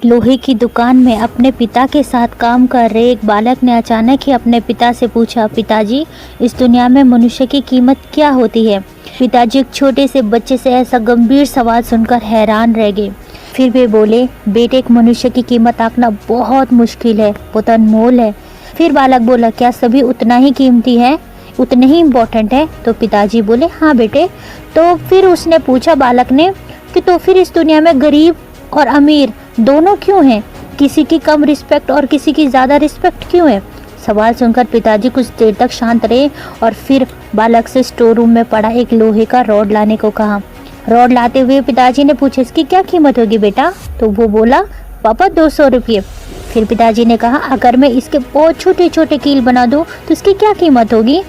लोहे की दुकान में अपने पिता के साथ काम कर रहे एक बालक ने अचानक ही अपने पिता से पूछा, पिताजी, इस दुनिया में मनुष्य की कीमत क्या होती है। पिताजी एक छोटे से बच्चे से ऐसा गंभीर सवाल सुनकर हैरान रह गए। फिर वे बोले, बेटे, एक मनुष्य की कीमत आंकना बहुत मुश्किल है, बहुत अनमोल है। फिर बालक बोला, क्या सभी उतना ही कीमती है, उतने ही इम्पोर्टेंट है। तो पिताजी बोले, हाँ बेटे। तो फिर उसने पूछा बालक ने कि तो फिर इस दुनिया में गरीब और अमीर दोनों क्यों हैं? किसी की कम रिस्पेक्ट और किसी की ज़्यादा रिस्पेक्ट क्यों है? सवाल सुनकर पिताजी कुछ देर तक शांत रहे और फिर बालक से स्टोर रूम में पड़ा एक लोहे का रॉड लाने को कहा। रॉड लाते हुए पिताजी ने पूछा, इसकी क्या कीमत होगी बेटा? तो वो बोला, पापा 200 रुपये। फिर पिताजी ने कहा, अगर मैं इसके बहुत छोटे छोटे कील बना दूँ तो इसकी क्या कीमत होगी?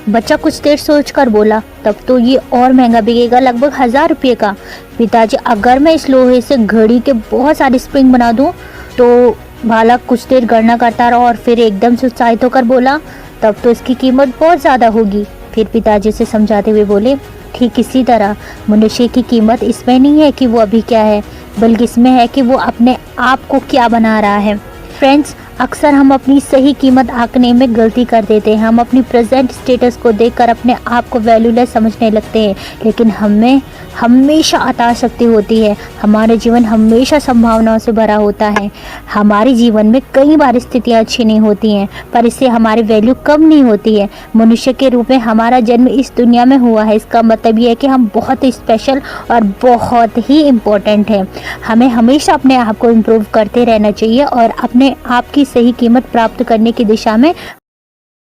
बच्चा कुछ देर सोचकर बोला, तब तो ये और महंगा बिकेगा, लगभग 1000 रुपये का। पिताजी, अगर मैं इस लोहे से घड़ी के बहुत सारे स्प्रिंग बना दूं? तो बालक कुछ देर गणना करता रहा और फिर एकदम से उत्साहित होकर बोला, तब तो इसकी कीमत बहुत ज़्यादा होगी। फिर पिताजी से समझाते हुए बोले, ठीक इसी तरह मनुष्य की कीमत इसमें नहीं है कि वो अभी क्या है, बल्कि इसमें है कि वो अपने आप को क्या बना रहा है। फ्रेंड्स, अक्सर हम अपनी सही कीमत आंकने में गलती कर देते हैं। हम अपनी प्रेजेंट स्टेटस को देखकर अपने आप को वैल्यूलेस समझने लगते हैं, लेकिन हमें हमेशा अता शक्ति होती है। हमारे जीवन हमेशा संभावनाओं से भरा होता है। हमारे जीवन में कई बार स्थितियाँ अच्छी नहीं होती हैं, पर इससे हमारी वैल्यू कम नहीं होती है। मनुष्य के रूप में हमारा जन्म इस दुनिया में हुआ है, इसका मतलब ये है कि हम बहुत ही स्पेशल और बहुत ही इम्पोर्टेंट हैं। हमें हमेशा अपने आप को इम्प्रूव करते रहना चाहिए और अपने आप की सही कीमत प्राप्त करने की दिशा में